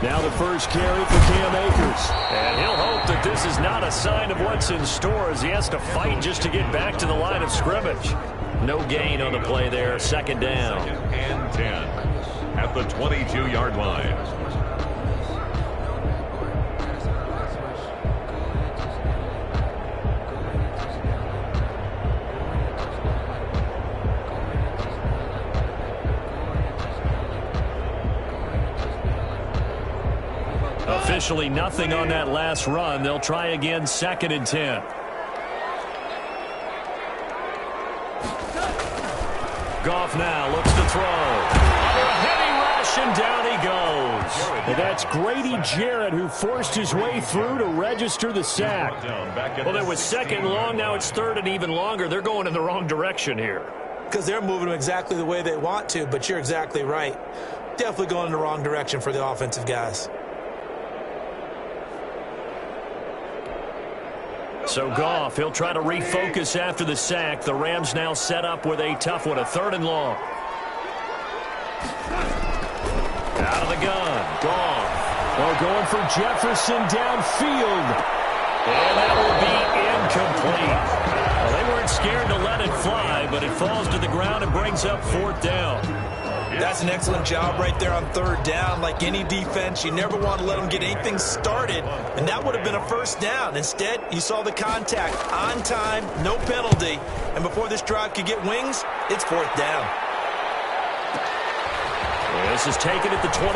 Now the first carry for Cam Akers. And he'll hope that this is not a sign of what's in store as he has to fight just to get back to the line of scrimmage. No gain on the play there. Second down. 2nd and 10 at the 22-yard line. Officially nothing on that last run. They'll try again, 2nd and 10. Goff now looks to throw. Under a heavy rush, and down he goes. And that's Grady Jarrett who forced his way through to register the sack. Well, there was 2nd long. Now it's 3rd and even longer. They're going in the wrong direction here. Because they're moving them exactly the way they want to, but you're exactly right. Definitely going in the wrong direction for the offensive guys. So Goff, he'll try to refocus after the sack. The Rams now set up with a tough one, a 3rd and long. Out of the gun, Goff. Well, going for Jefferson downfield. And that will be incomplete. Well, they weren't scared to let it fly, but it falls to the ground and brings up 4th down. That's an excellent job right there on 3rd down. Like any defense, you never want to let them get anything started, and that would have been a 1st down. Instead, you saw the contact on time, no penalty, and before this drive could get wings, it's 4th down. Well, this is taken at the 23.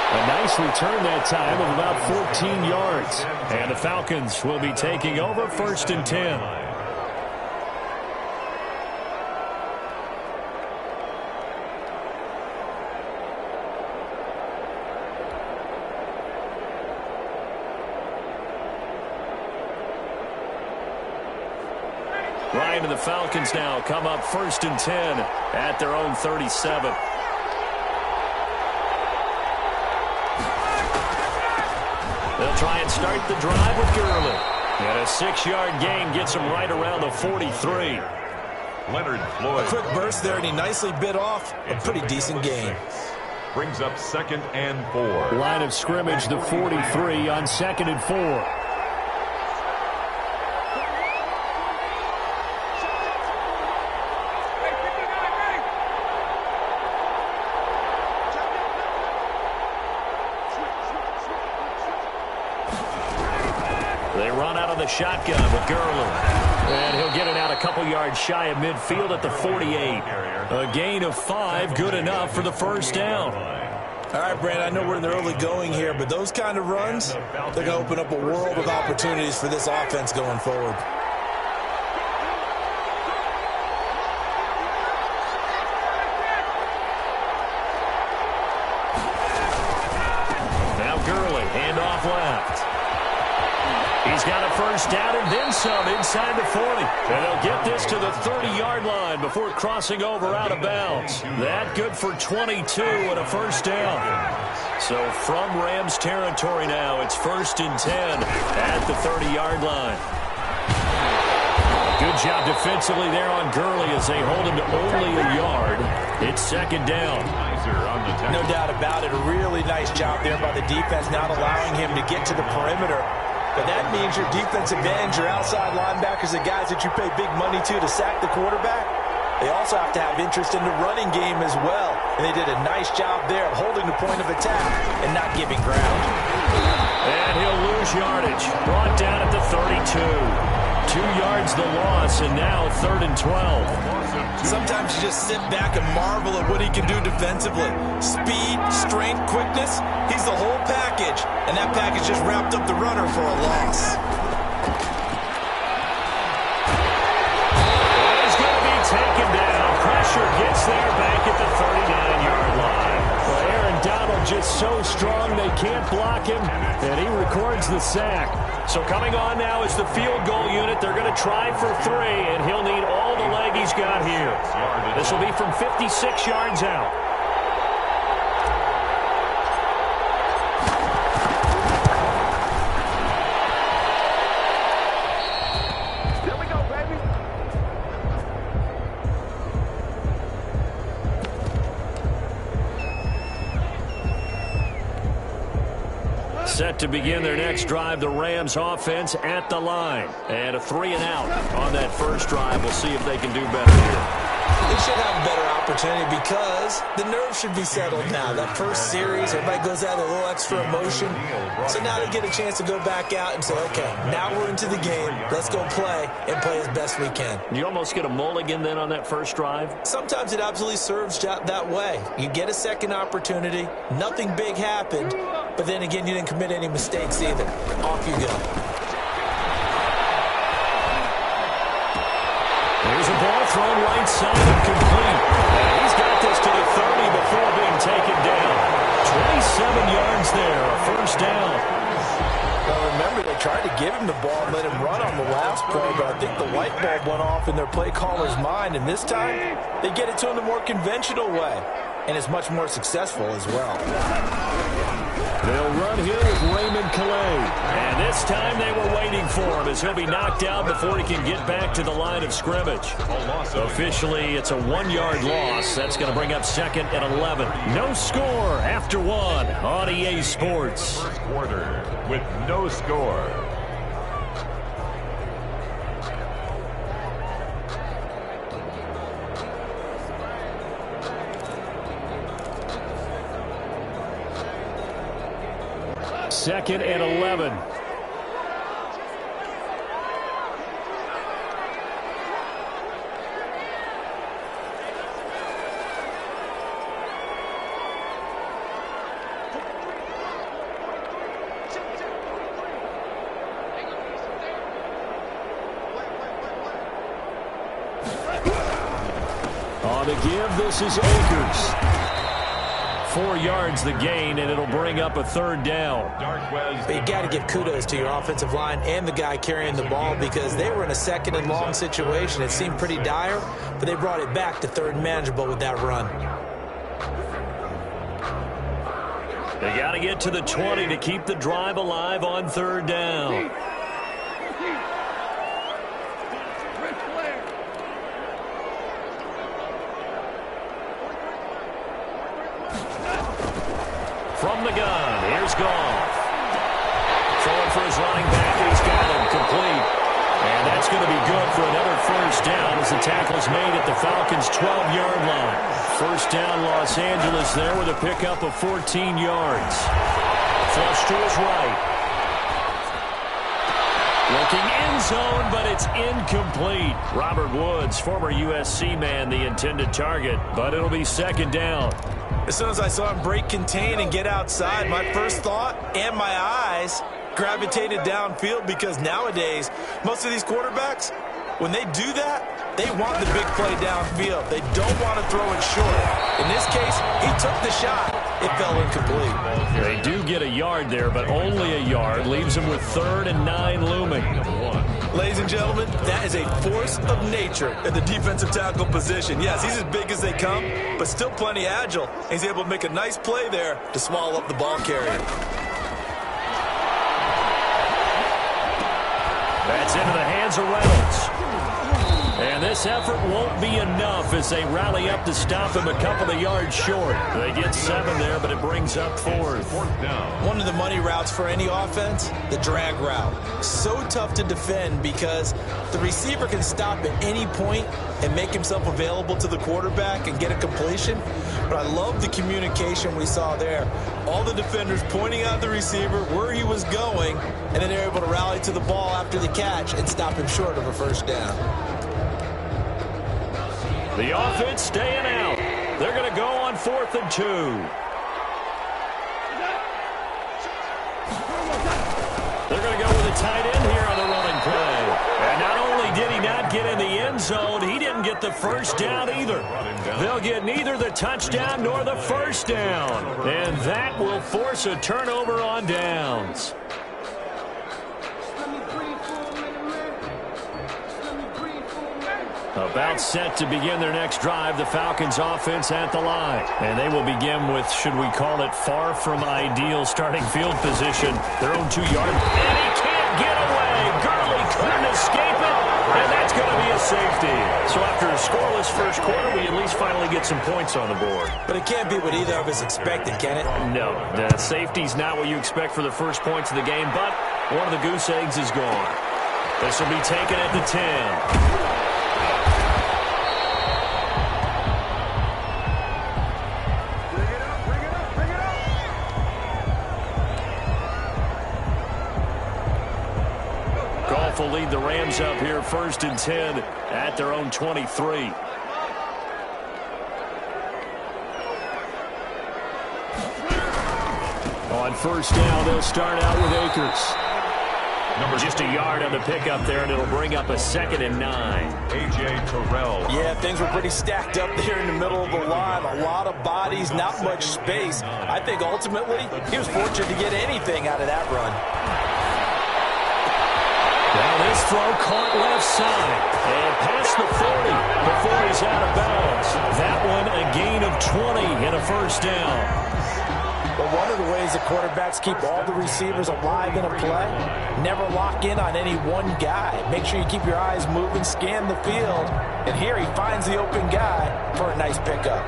A nice return that time of about 14 yards. And the Falcons will be taking over, 1st and 10. Ryan and the Falcons now come up 1st and 10 at their own 37. They'll try and start the drive with Gurley. And a 6-yard gain gets him right around the 43. Leonard Floyd. A quick burst there, and he nicely bit off a pretty decent gain. Brings up 2nd and 4. Line of scrimmage, the 43 on 2nd and 4. They run out of the shotgun with Gurley. And he'll get it out a couple yards shy of midfield at the 48. A gain of 5, good enough for the 1st down. All right, Brand, I know we're in the early going here, but those kind of runs, they're going to open up a world of opportunities for this offense going forward. Now Gurley, handoff left. He's got a 1st down and then some inside the 40. And they'll get this to the 30-yard line before crossing over out of bounds. That good for 22 and a 1st down. So from Rams territory now, it's 1st and 10 at the 30-yard line. Good job defensively there on Gurley as they hold him to only a yard. It's 2nd down. No doubt about it. A really nice job there by the defense, not allowing him to get to the perimeter. But that means your defensive ends, your outside linebackers, the guys that you pay big money to sack the quarterback, they also have to have interest in the running game as well. And they did a nice job there of holding the point of attack and not giving ground. And he'll lose yardage. Brought down at the 32. 2 yards the loss, and now 3rd and 12. Sometimes you just sit back and marvel at what he can do defensively. Speed, strength, quickness, he's the whole package. And that package just wrapped up the runner for a loss. He's going to be taken down. Pressure gets there back at the 39-yard line. Well, Aaron Donald just so strong they can't block him, and he records the sack. So coming on now is the field goal unit. They're going to try for 3, and he'll need all the leg he's got here. This will be from 56 yards out. Set to begin their next drive, the Rams offense at the line. And a 3-and-out on that first drive. We'll see if they can do better here. They should have a better opportunity because the nerves should be settled now. That first series, everybody goes out with a little extra emotion. So now they get a chance to go back out and say, okay, now we're into the game. Let's go play and play as best we can. You almost get a mulligan then on that first drive? Sometimes it absolutely serves that way. You get a second opportunity. Nothing big happened. But then again, you didn't commit any mistakes either. Off you go. There's a ball thrown right side and complete. And he's got this to the 30 before being taken down. 27 yards there, a first down. Well, remember, they tried to give him the ball and let him run on the last play, but I think the light bulb went off in their play caller's mind, and this time they get it to him the more conventional way, and it's much more successful as well. They'll run here with Raymond Calais. And this time they were waiting for him as he'll be knocked out before he can get back to the line of scrimmage. Officially, it's a 1-yard loss. That's going to bring up 2nd and 11. No score after 1 on EA Sports. First quarter with no score. Second and 11. On the give, this is Akers. 4 yards the gain, and it'll bring up a 3rd down. But you got to give kudos to your offensive line and the guy carrying the ball because they were in a 2nd and long situation. It seemed pretty dire, but they brought it back to 3rd and manageable with that run. They got to get to the 20 to keep the drive alive on 3rd down. From the gun, here's Goff. Throwing for his running back, he's got him complete. And that's going to be good for another first down as the tackle's made at the Falcons' 12-yard line. First down, Los Angeles there with a pickup of 14 yards. Flush to his right. Looking end zone, but it's incomplete. Robert Woods, former USC man, the intended target, but it'll be 2nd down. As soon as I saw him break contain and get outside, my first thought and my eyes gravitated downfield because nowadays, most of these quarterbacks, when they do that, they want the big play downfield. They don't want to throw it short. In this case, he took the shot. It fell incomplete. They do get a yard there, but only a yard. Leaves them with 3rd and 9 looming. Ladies and gentlemen, that is a force of nature at the defensive tackle position. Yes, he's as big as they come, but still plenty agile. He's able to make a nice play there to swallow up the ball carrier. That's into the hands of Reynolds. And this effort won't be enough as they rally up to stop him a couple of yards short. They get 7 there, but it brings up 4th. One of the money routes for any offense, the drag route. So tough to defend because the receiver can stop at any point and make himself available to the quarterback and get a completion. But I love the communication we saw there. All the defenders pointing out the receiver where he was going, and then they're able to rally to the ball after the catch and stop him short of a first down. The offense staying out. They're going to go on 4th and 2. They're going to go with a tight end here on the running play. And not only did he not get in the end zone, he didn't get the first down either. They'll get neither the touchdown nor the first down. And that will force a turnover on downs. About set to begin their next drive, the Falcons offense at the line. And they will begin with, should we call it, far from ideal starting field position. Their own 2-yard. And he can't get away. Gurley couldn't escape it. And that's going to be a safety. So after a scoreless first quarter, we at least finally get some points on the board. But it can't be what either of us expected, can it? No, the safety's not what you expect for the first points of the game, but one of the goose eggs is gone. This will be taken at the 10. Will lead the Rams up here 1st and 10 at their own 23. On first down, they'll start out with Akers. Just a yard on the pickup there, and it'll bring up a 2nd and 9. A.J. Terrell. Yeah, things were pretty stacked up there in the middle of the line. A lot of bodies, not much space. I think ultimately he was fortunate to get anything out of that run. Now this throw caught left side and past the 40 before he's out of bounds. That one a gain of 20 and a first down. But one of the ways the quarterbacks keep all the receivers alive in a play, never lock in on any one guy. Make sure you keep your eyes moving, scan the field. And here he finds the open guy for a nice pickup.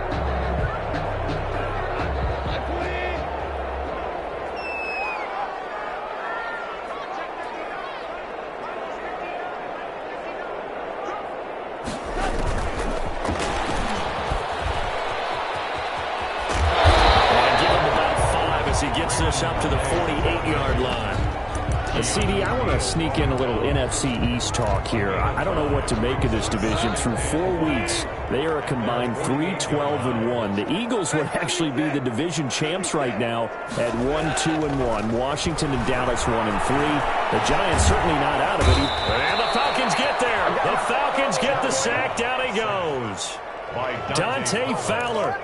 This up to the 48-yard line. CD, I want to sneak in a little NFC East talk here. I don't know what to make of this division. Through 4 weeks, they are a combined 3-12-1. The Eagles would actually be the division champs right now at 1-2-1. Washington and Dallas 1-3. The Giants certainly not out of it. And the Falcons get there. The Falcons get the sack. Down he goes. Dante Fowler.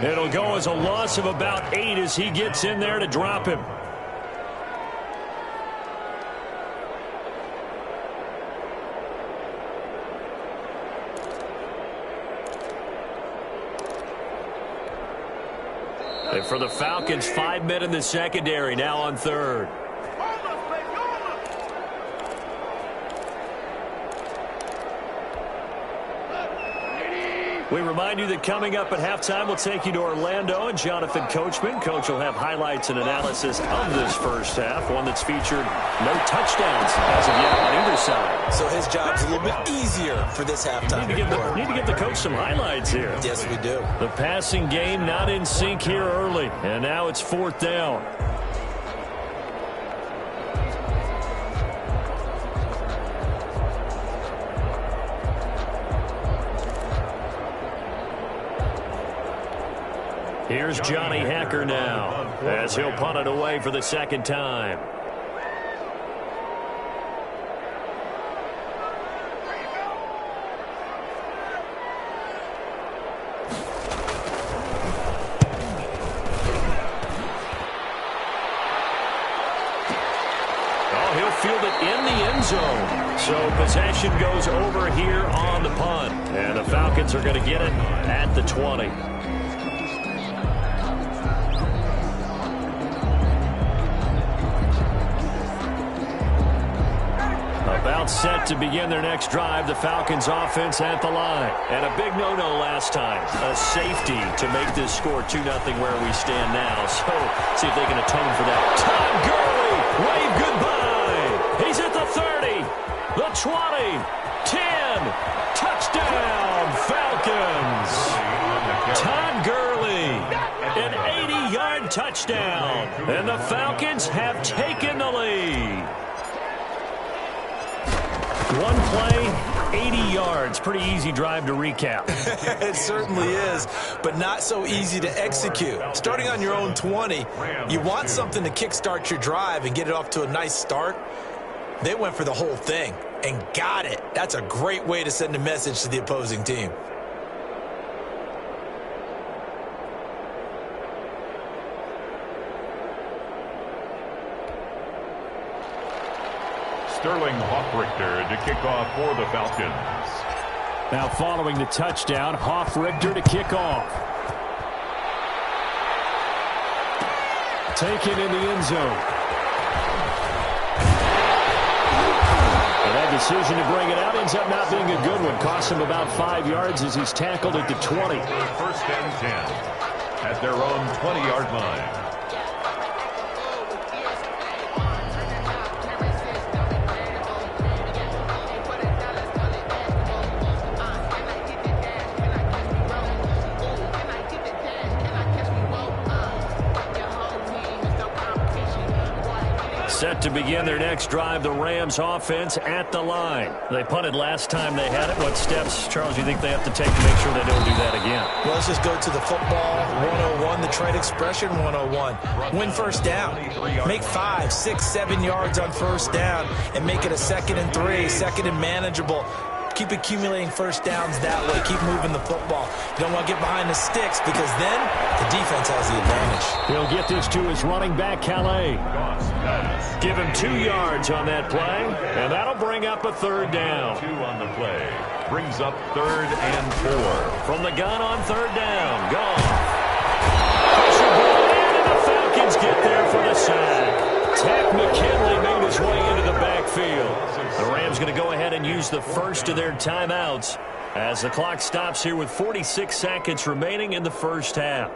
It'll go as a loss of about 8 as he gets in there to drop him. And for the Falcons, 5 men in the secondary, now on 3rd. We remind you that coming up at halftime, we'll take you to Orlando and Jonathan Coachman. Coach will have highlights and analysis of this first half, one that's featured no touchdowns as of yet on either side. So his job's a little bit easier for this halftime. Need to get the coach some highlights here. Yes, we do. The passing game not in sync here early, and now it's 4th down. Here's Johnny Hacker now as he'll punt it away for the 2nd time. Oh, he'll field it in the end zone. So possession goes over here on the punt. And the Falcons are going to get it at the 20. About set to begin their next drive. The Falcons offense at the line. And a big no-no last time. A safety to make this score 2-0 where we stand now. So see if they can atone for that. Todd Gurley, wave goodbye. He's at the 30, the 20, 10. Touchdown, Falcons. Todd Gurley, an 80-yard touchdown. And the Falcons have taken the lead. One play, 80 yards. Pretty easy drive to recap. It certainly is, but not so easy to execute. Starting on your own 20, you want something to kickstart your drive and get it off to a nice start. They went for the whole thing and got it. That's a great way to send a message to the opposing team. Sterling Hoffrichter to kick off for the Falcons. Now following the touchdown, Hoffrichter to kick off. Taken in the end zone. And that decision to bring it out ends up not being a good one. Costs him about 5 yards as he's tackled at the 20. First and 10 at their own 20-yard line. Set to begin their next drive, the Rams offense at the line. They punted last time they had it. What steps, Charles, do you think they have to take to make sure they don't do that again? Well, let's just go to the football 101, the trade expression 101. Win first down. Make 5, 6, 7 yards on first down and make it a 2nd and 3, 2nd and manageable. Keep accumulating first downs that way. Keep moving the football. You don't want to get behind the sticks because then the defense has the advantage. He'll get this to his running back, Calais. Give him 2 yards on that play, and that'll bring up a 3rd down. 2 on the play. Brings up 3rd and 4. From the gun on 3rd down. Gone. Pressure ball in, and the Falcons get there for the sack. Tack McKinley made his way into the backfield. The Rams going to go ahead and use the first of their timeouts as the clock stops here with 46 seconds remaining in the first half.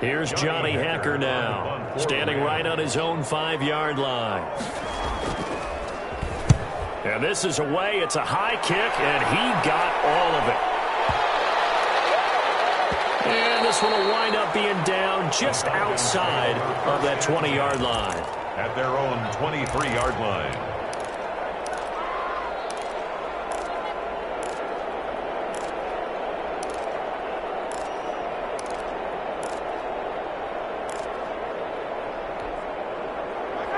Here's Johnny Hacker now, standing right on his own 5-yard line. And this is away. It's a high kick, and he got all of it. And this one will wind up being down just outside of that 20-yard line. At their own 23-yard line.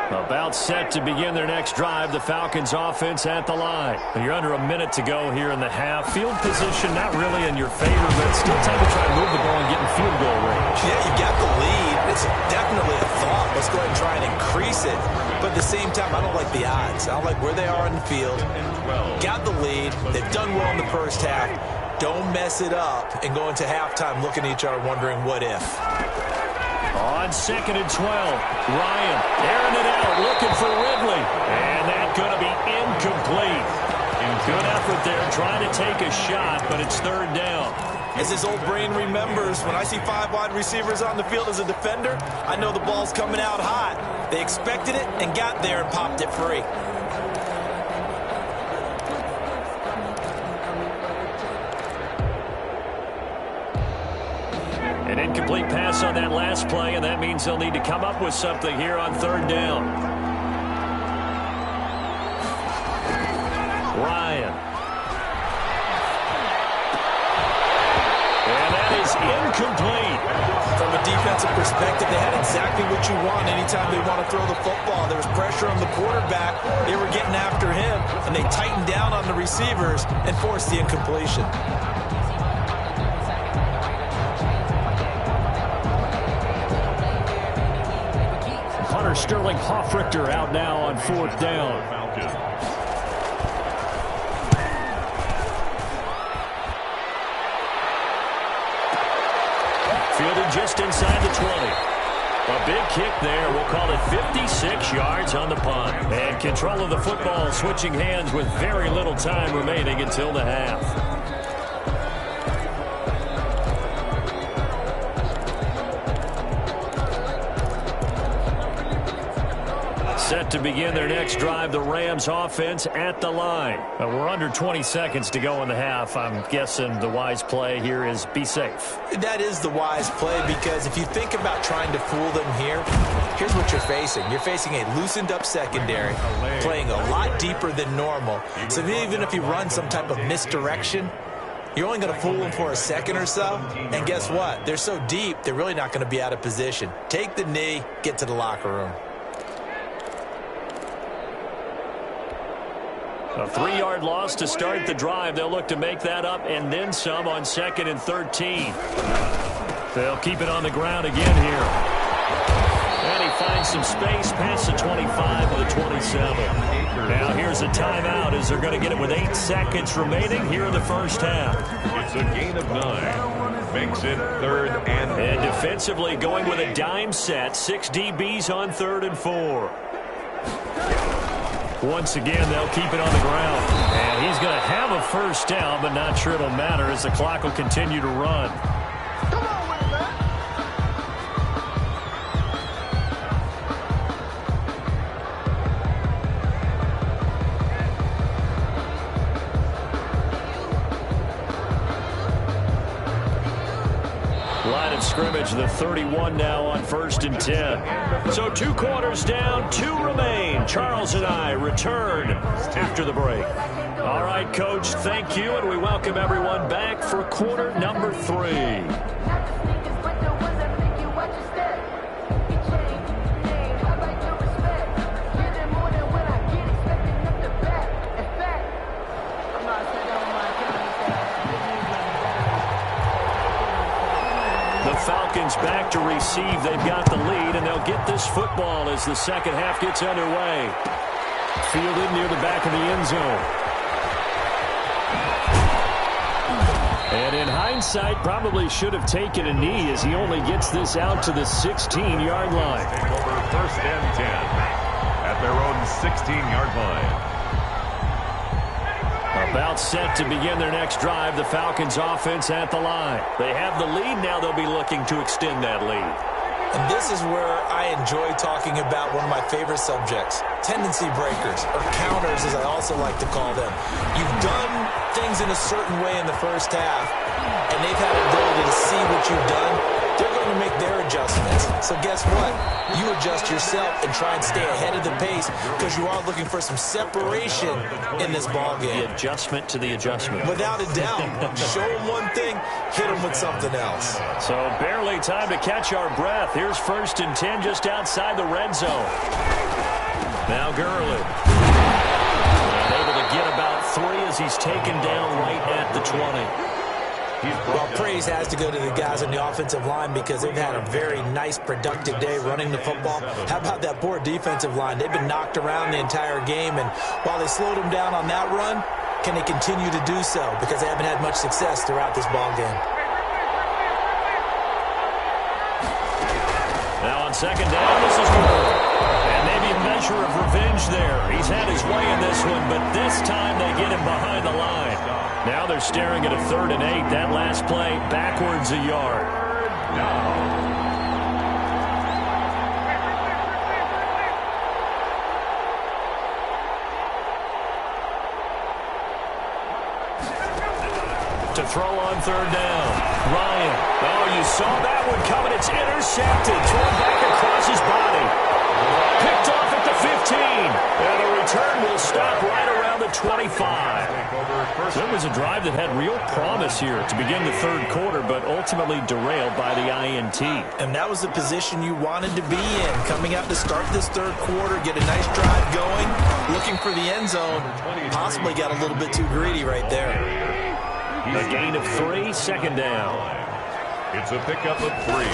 About set to begin their next drive, the Falcons offense at the line. You're under a minute to go here in the half. Field position not really in your favor, but it's still time to try and move the ball and get in field goal range. Yeah, you got the lead. It's definitely a thought. Let's go ahead and try and increase it. But at the same time, I don't like the odds. I don't like where they are in the field. Got the lead. They've done well in the first half. Don't mess it up and go into halftime looking at each other wondering what if. On 2nd and 12, Ryan airing it out, looking for Ridley. And that's going to be incomplete. Good effort there, trying to take a shot, but it's 3rd down. As his old brain remembers, when I see 5 wide receivers on the field as a defender, I know the ball's coming out hot. They expected it and got there and popped it free. An incomplete pass on that last play, and that means they'll need to come up with something here on 3rd down. Ryan. And that is incomplete. From a defensive perspective, they had exactly what you want anytime they want to throw the football. There was pressure on the quarterback. They were getting after him, and they tightened down on the receivers and forced the incompletion. Sterling Hoffrichter out now on 4th down. Fielded just inside the 20. A big kick there. We'll call it 56 yards on the punt. And control of the football switching hands with very little time remaining until the half. Set to begin their next drive, the Rams offense at the line. We're under 20 seconds to go in the half. I'm guessing the wise play here is be safe. That is the wise play because if you think about trying to fool them here, here's what you're facing. You're facing a loosened up secondary, playing a lot deeper than normal. So even if you run some type of misdirection, you're only going to fool them for a second or so. And guess what? They're so deep, they're really not going to be out of position. Take the knee, get to the locker room. A 3-yard loss to start the drive. They'll look to make that up and then some on 2nd and 13. They'll keep it on the ground again here. And he finds some space past the 25 to the 27. Now here's a timeout as they're going to get it with 8 seconds remaining here in the first half. It's a gain of 9. Makes it 3rd and 4. And defensively going with a dime set. 6 DBs on 3rd and 4. Once again, they'll keep it on the ground. And he's going to have a first down, but not sure it'll matter as the clock will continue to run. Come on with it, man. Line of scrimmage, the 31 now on 1st and 10. So 2 quarters down, 2 remain. Charles and I return after the break. All right, Coach, thank you, and we welcome everyone back for quarter number 3. Falcons back to receive. They've got the lead, and they'll get this football as the second half gets underway. Fielded near the back of the end zone. And in hindsight, probably should have taken a knee as he only gets this out to the 16-yard line. Take over 1st and 10 at their own 16-yard line. About set to begin their next drive. The Falcons offense at the line. They have the lead. Now they'll be looking to extend that lead. And this is where I enjoy talking about one of my favorite subjects, tendency breakers, or counters as I also like to call them. You've done things in a certain way in the first half, and they've had the ability to see what you've done. They're going to make their adjustments. So guess what? You adjust yourself and try and stay ahead of the pace because you are looking for some separation in this ball game. The adjustment to the adjustment. Without a doubt. Show them one thing, hit them with something else. So barely time to catch our breath. Here's 1st and 10 just outside the red zone. Now Gurley. Able to get about 3 as he's taken down right at the 20. Well, praise has to go to the guys on the offensive line because they've had a very nice, productive day running the football. How about that poor defensive line? They've been knocked around the entire game, and while they slowed them down on that run, can they continue to do so? Because they haven't had much success throughout this ball game. Now on 2nd down, this is good. And maybe a measure of revenge there. He's had his way in this one, but this time they get him behind the line. Now they're staring at a 3rd and 8. That last play backwards a yard. To throw on 3rd down. Ryan. Oh, you saw that one coming. It's intercepted. Thrown back across his body. Picked off at the 15. And the return will stop right around the 25. So it was a drive that had real promise here to begin the 3rd quarter, but ultimately derailed by the INT. And that was the position you wanted to be in. Coming out to start this 3rd quarter, get a nice drive going, looking for the end zone. Possibly got a little bit too greedy right there. A gain of 3, 2nd down. It's a pickup of 3.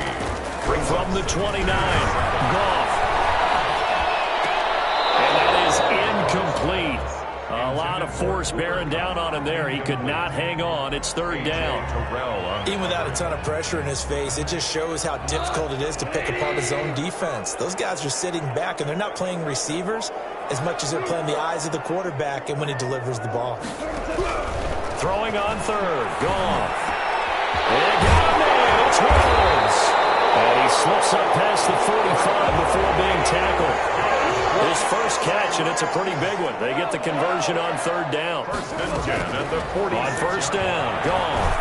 From the 29, Goff. And that is incomplete. A lot of force bearing down on him there. He could not hang on. It's 3rd down. Even without a ton of pressure in his face, it just shows how difficult it is to pick apart his own defense. Those guys are sitting back, and they're not playing receivers as much as they're playing the eyes of the quarterback and when he delivers the ball. Throwing on 3rd. Goff. They got him in. It's Williams. And he slips up past the 45 before being tackled. His first catch, and it's a pretty big one. They get the conversion on 3rd down. 1st and 10 at the 40. On 1st down, Goff.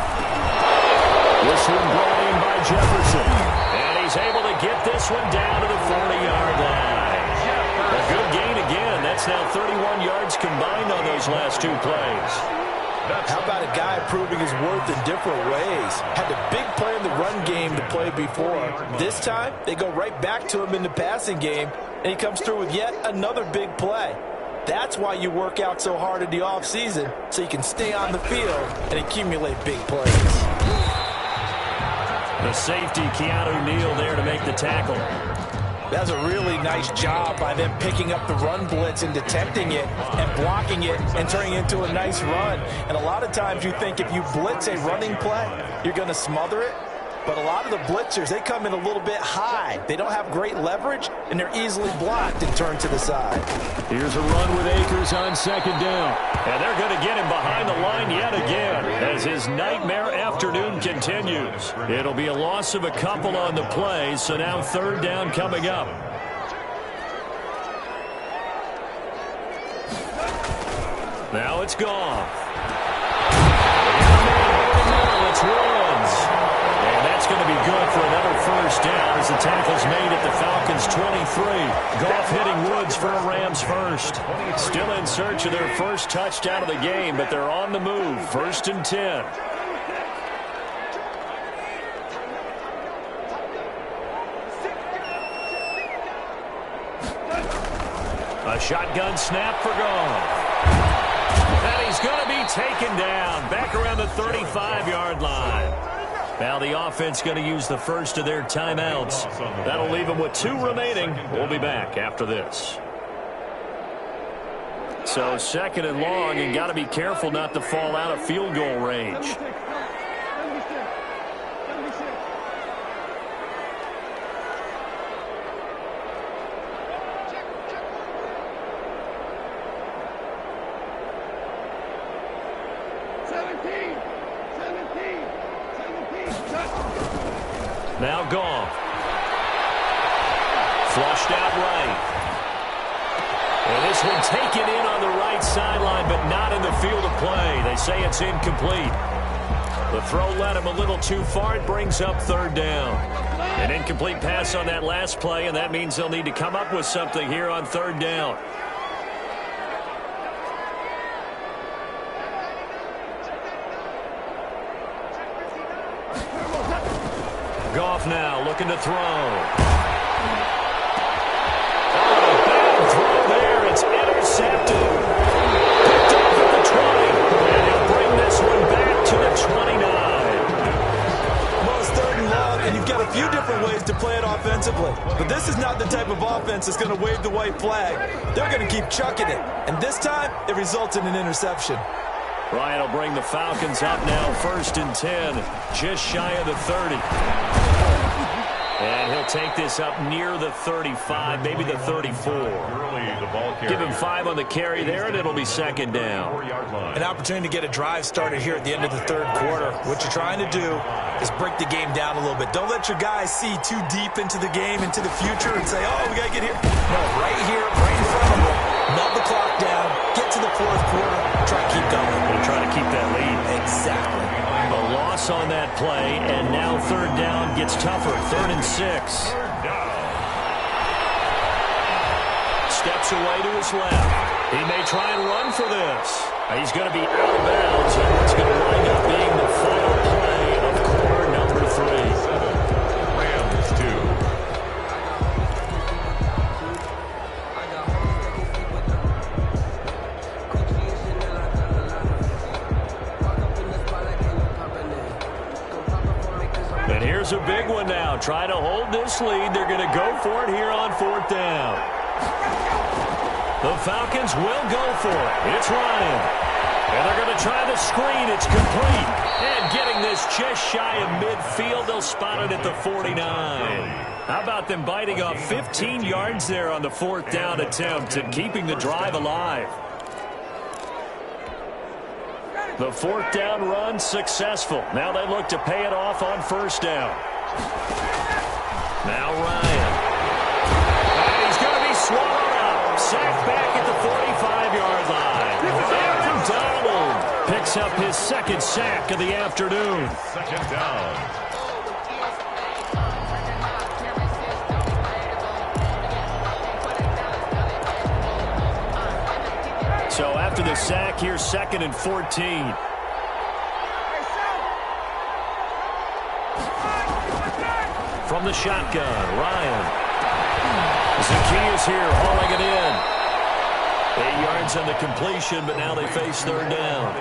This one brought in by Jefferson. And he's able to get this one down to the 40-yard line. A good gain again. That's now 31 yards combined on those last 2 plays. How about a guy proving his worth in different ways? Had a big play in the run game to play before. This time, they go right back to him in the passing game, and he comes through with yet another big play. That's why you work out so hard in the offseason, so you can stay on the field and accumulate big plays. The safety, Keanu Neal, there to make the tackle. That's a really nice job by them picking up the run blitz and detecting it and blocking it and turning it into a nice run. And a lot of times you think if you blitz a running play, you're going to smother it. but a lot of the blitzers, they come in a little bit high. They don't have great leverage, and they're easily blocked and turned to the side. Here's a run with Akers on second down. And they're going to get him behind the line yet again as his nightmare afternoon continues. It'll be a loss of a couple on the play, so now third down coming up. Now it's gone. It's Woods. And that's going to be good for another first down as the tackle's made at the Falcons' 23. Goff hitting Woods for a Rams first. Still in search of their first touchdown of the game, but they're on the move. 1st and 10. A shotgun snap for Goff. And he's going to be taken down back around the 35-yard line. Now the offense going to use the first of their timeouts. That'll leave them with 2 remaining. We'll be back after this. So 2nd and long, and got to be careful not to fall out of field goal range. Now Goff. Flushed out right. And this one taken in on the right sideline, but not in the field of play. They say it's incomplete. The throw led him a little too far. It brings up 3rd down. An incomplete pass on that last play, and that means they'll need to come up with something here on 3rd down. Goff now looking to throw. Oh, bad throw there. It's intercepted. Picked off at the 20. And he'll bring this one back to the 29. Well, it's 3rd and long, and you've got a few different ways to play it offensively. But this is not the type of offense that's going to wave the white flag. They're going to keep chucking it. And this time, it results in an interception. Ryan will bring the Falcons up now, 1st and 10, just shy of the 30. And he'll take this up near the 35, maybe the 34. Give him 5 on the carry there, and it'll be 2nd down. An opportunity to get a drive started here at the end of the 3rd quarter. What you're trying to do is break the game down a little bit. Don't let your guys see too deep into the game, into the future, and say, oh, we got to get here. No, right here, right in front of them. Melt the clock down, get to the 4th quarter, try to keep going. And try to keep that lead. Exactly. A loss on that play, and now 3rd down gets tougher. 3rd and 6. Steps away to his left. He may try and run for this. He's going to be out of bounds, and it's going to wind up being the final play of quarter number 3. Rams 2. And here's a big one now. Try to hold this lead. They're going to go for it here on 4th down. The Falcons will go for it. It's Ryan. And they're going to try the screen. It's complete. And getting this just shy of midfield. They'll spot it at the 49. How about them biting off 15 yards there on the 4th down attempt and keeping the drive alive? The 4th down run successful. Now they look to pay it off on 1st down. Now Ryan. And he's going to be swallowed up. Sacked back at the 45-yard line. And Donald picks up his 2nd sack of the afternoon. 2nd down. So after the sack, here's 2nd and 14. From the shotgun, Ryan. Zacchaeus here hauling it in. 8 yards on the completion, but now they face 3rd down.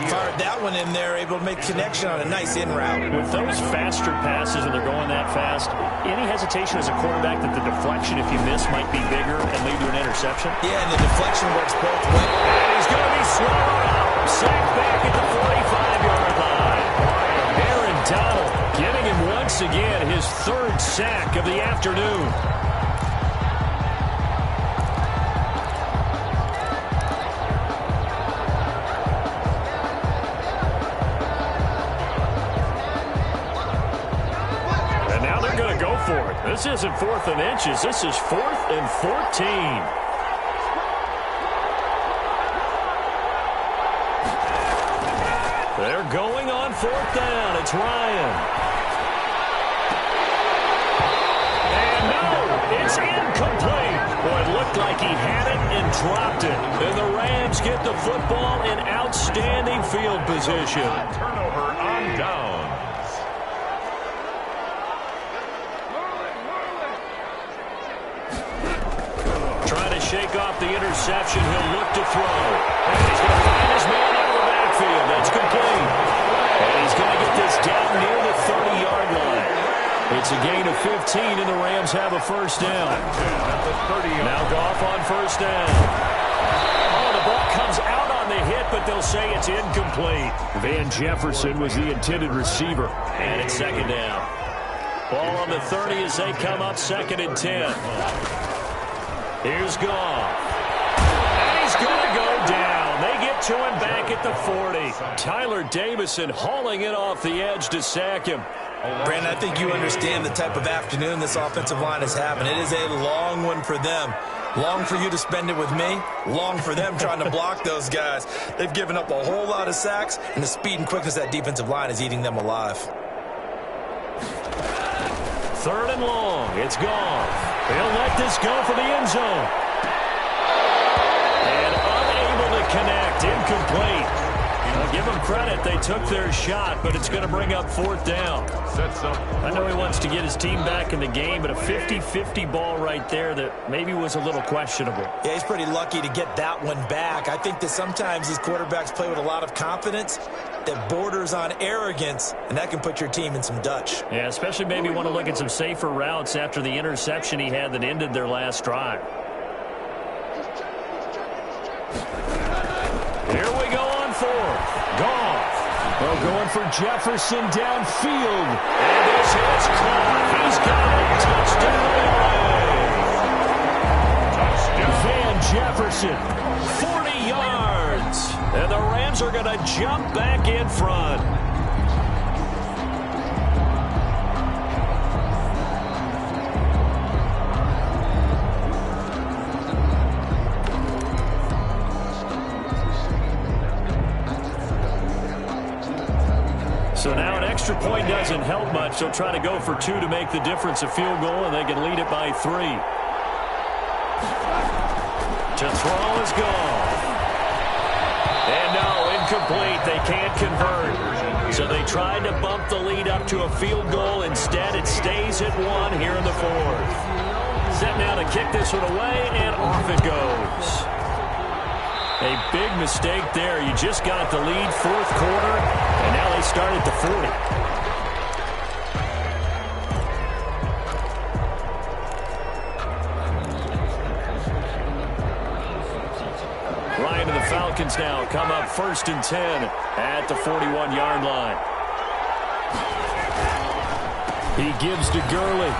Fired that one in there, able to make connection on a nice in route. With those faster passes when they're going that fast, any hesitation as a quarterback that the deflection, if you miss, might be bigger and lead to an interception? Yeah, and the deflection works both ways. And he's going to be swallowed up. Sacked back at the 45-yard line. Aaron Donald giving him 1 sack of the afternoon. And now they're going to go for it. This isn't 4th and inches. This is 4th and 14. They're going on 4th down. It's Ryan. And no, it's incomplete. Boy, it looked like he had it and dropped it. And the Rams get the football in outstanding field position. Turnover on downs. Trying to shake off the interception. He'll look to throw. And he's going to find his man out of the backfield. That's complete. And he's going to get this down near the 30-yard line. It's a gain of 15, and the Rams have a first down. Now Goff on first down. Oh, the ball comes out on the hit, but they'll say it's incomplete. Van Jefferson was the intended receiver. And it's second down. Ball on the 30 as they come up 2nd and 10. Here's Goff. And he's going to go down. They get to him back at the 40. Tyler Davison hauling it off the edge to sack him. Brandon, I think you understand the type of afternoon this offensive line is having. It is a long one for them. Long for you to spend it with me. Long for them trying to block those guys. They've given up a whole lot of sacks, and the speed and quickness of that defensive line is eating them alive. 3rd and long. It's Goff. He'll let this go for the end zone. And unable to connect. Incomplete. I'll give them credit. They took their shot, but it's going to bring up 4th down. I know he wants to get his team back in the game, but a 50-50 ball right there that maybe was a little questionable. Yeah, he's pretty lucky to get that one back. I think that sometimes these quarterbacks play with a lot of confidence that borders on arrogance, and that can put your team in some Dutch. Yeah, especially maybe want to look at some safer routes after the interception he had that ended their last drive. Here we go on 4th. Goff. Well, going for Jefferson downfield. And this hit's caught. He's got a touchdown. Van Jefferson, 40 yards. And the Rams are going to jump back in front. So now an extra point doesn't help much. They'll try to go for 2 to make the difference a field goal, and they can lead it by 3. To throw is gone. And no, incomplete. They can't convert. So they tried to bump the lead up to a field goal. Instead, it stays at 1 here in the 4th. Set now to kick this one away, and off it goes. A big mistake there. You just got the lead 4th quarter, and now they start at the 40. Ryan and the Falcons now come up 1st and 10 at the 41-yard line. He gives to Gurley.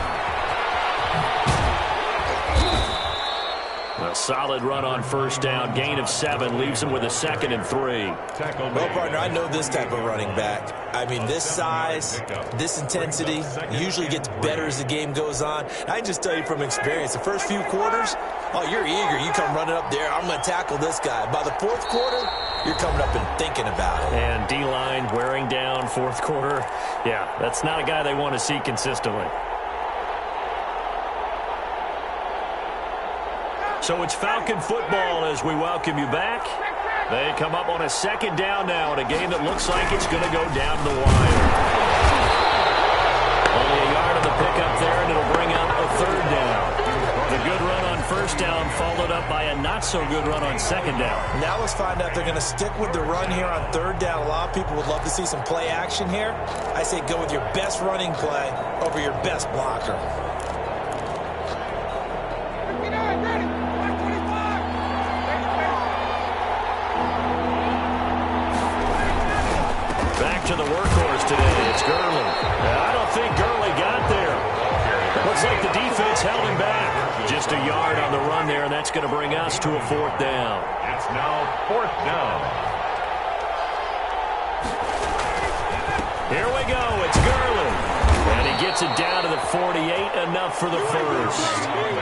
A solid run on 1st down. Gain of 7 leaves him with a 2nd and 3. Well, partner, I know this type of running back. I mean, this size, this intensity usually gets better as the game goes on. I can just tell you from experience, the first few quarters, oh, you're eager. You come running up there, I'm going to tackle this guy. By the 4th quarter, you're coming up and thinking about it. And D-line wearing down 4th quarter. Yeah, that's not a guy they want to see consistently. So it's Falcon football as we welcome you back. They come up on a 2nd down now in a game that looks like it's going to go down the wire. Only a yard on the pickup there, and it'll bring up a 3rd down. The good run on 1st down followed up by a not-so-good run on 2nd down. Now let's find out if they're going to stick with the run here on 3rd down. A lot of people would love to see some play action here. I say go with your best running play over your best blocker. Back to the workhorse today. It's Gurley. I don't think Gurley got there. Looks like the defense held him back. Just a yard on the run there, and that's going to bring us to a 4th down. It's now 4th down. Here we go. It's Gurley. And he gets it down to the 48, enough for the first.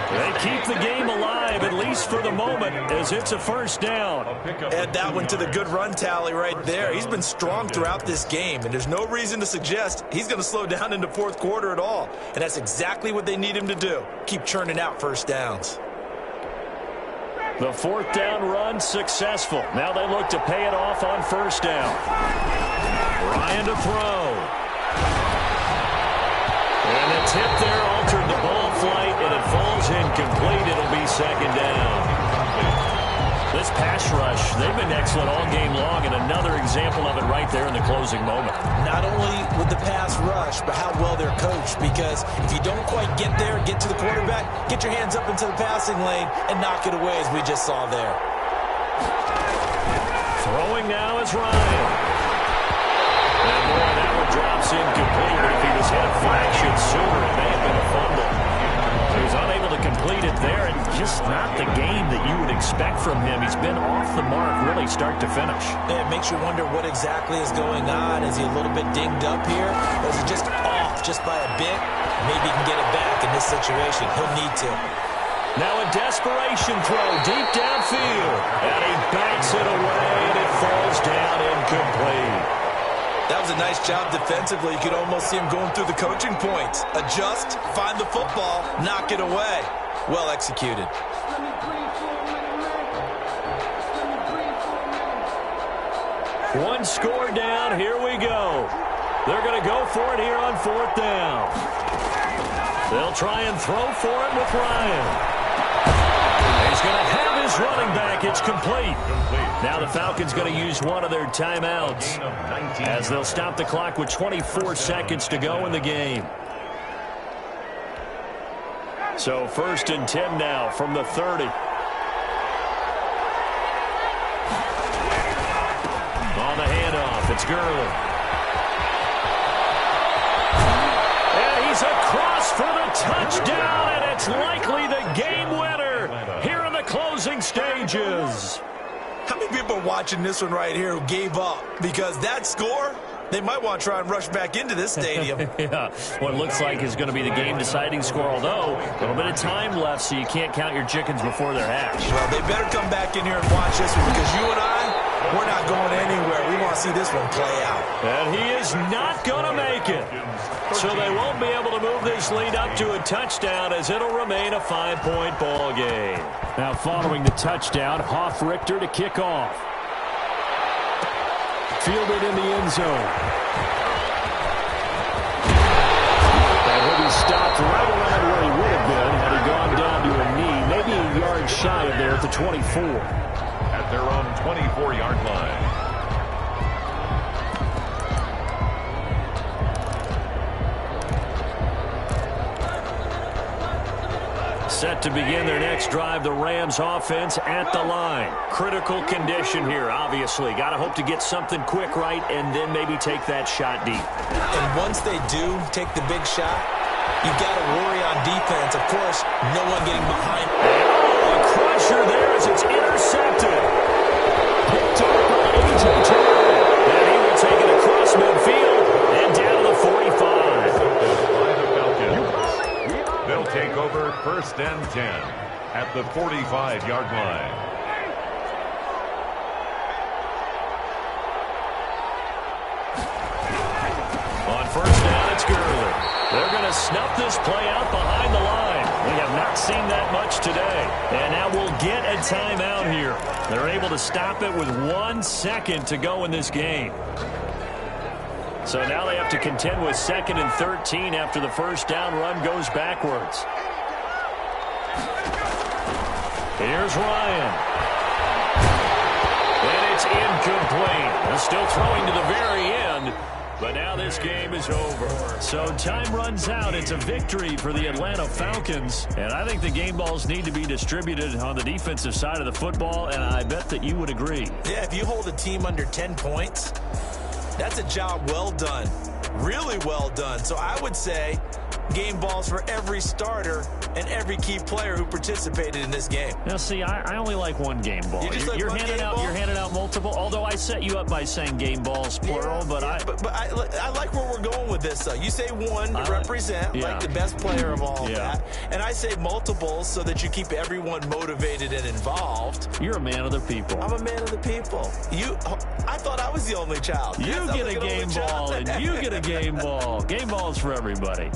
They keep the game alive, at least for the moment, as it's a 1st down. Add that one to the good run tally right there. He's been strong throughout this game, and there's no reason to suggest he's going to slow down in the 4th quarter at all. And that's exactly what they need him to do. Keep churning out 1st downs. The 4th down run successful. Now they look to pay it off on 1st down. Ryan to throw. And the tip there altered the ball flight, and it falls incomplete. It'll be 2nd down. This pass rush, they've been excellent all game long, and another example of it right there in the closing moment. Not only with the pass rush, but how well they're coached, because if you don't quite get there, get to the quarterback, get your hands up into the passing lane and knock it away, as we just saw there. Throwing now is Ryan. And boy, that one drops incomplete. If he was hit a fraction sooner, it may have been a fumble. He was unable to complete it there, and just not the game that you would expect from him. He's been off the mark, really start to finish. Yeah, it makes you wonder what exactly is going on. Is he a little bit dinged up here? Or is he just off just by a bit? Maybe he can get it back in this situation. He'll need to. Now a desperation throw deep downfield. And he backs it away, and it falls down incomplete. That was a nice job defensively. You could almost see him going through the coaching points. Adjust, find the football, knock it away. Well executed. One score down. Here we go. They're going to go for it here on 4th down. They'll try and throw for it with Ryan. He's going to have his running back. It's complete. Now the Falcons going to use one of their timeouts as they'll stop the clock with 24 seconds to go in the game. So 1st and 10 now from the 30. On the handoff, it's Gurley. And he's across for the touchdown, and it's likely the game winner here in the closing stages. How many people are watching this one right here who gave up? Because that score, they might want to try and rush back into this stadium. Yeah, what looks like is going to be the game-deciding score, although a little bit of time left, so you can't count your chickens before they're hatched. Well, they better come back in here and watch this one, because you and I, we're not going anywhere. We want to see this one play out. And he is not going to make it. So they won't be able to move this lead up to a touchdown, as it'll remain a 5-point ball game. Now following the touchdown, Richter to kick off. Fielded in the end zone. And he'll be stopped right around where he would have been had he gone down to a knee, maybe a yard shy of there at the 24. At their own 24-yard line. Set to begin their next drive, the Rams offense at the line. Critical condition here, obviously. Got to hope to get something quick right and then maybe take that shot deep. And once they do take the big shot, you've got to worry on defense. Of course, no one getting behind. Oh, a crusher there as it's intercepted. Picked up by A.J. Terrell. And he will take it across midfield and down to the 45. They'll take over 1st and 10 at the 45-yard line. On 1st down, it's Gurley. They're going to snuff this play out behind the line. We have not seen that much today. And now we'll get a timeout here. They're able to stop it with 1 second to go in this game. So now they have to contend with 2nd and 13 after the 1st down run goes backwards. Here's Ryan. And it's incomplete. They're still throwing to the very end, but now this game is over. So time runs out. It's a victory for the Atlanta Falcons, and I think the game balls need to be distributed on the defensive side of the football, and I bet that you would agree. Yeah, if you hold a team under 10 points, that's a job well done. Really well done. So I would say game balls for every starter and every key player who participated in this game. Now, see, I only like one game ball. You're handing out multiple. Although I set you up by saying game balls plural, but I like where we're going with this. Though you say one to represent like the best player of all of that, and I say multiples so that you keep everyone motivated and involved. You're a man of the people. I'm a man of the people. I thought I was the only child. You get a game ball, and you get a game ball. Game balls for everybody.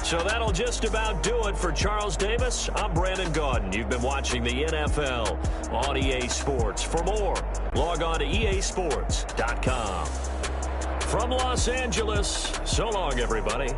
So that'll just about do it for Charles Davis. I'm Brandon Gaudin. You've been watching the NFL on EA Sports. For more, log on to easports.com. From Los Angeles, so long, everybody.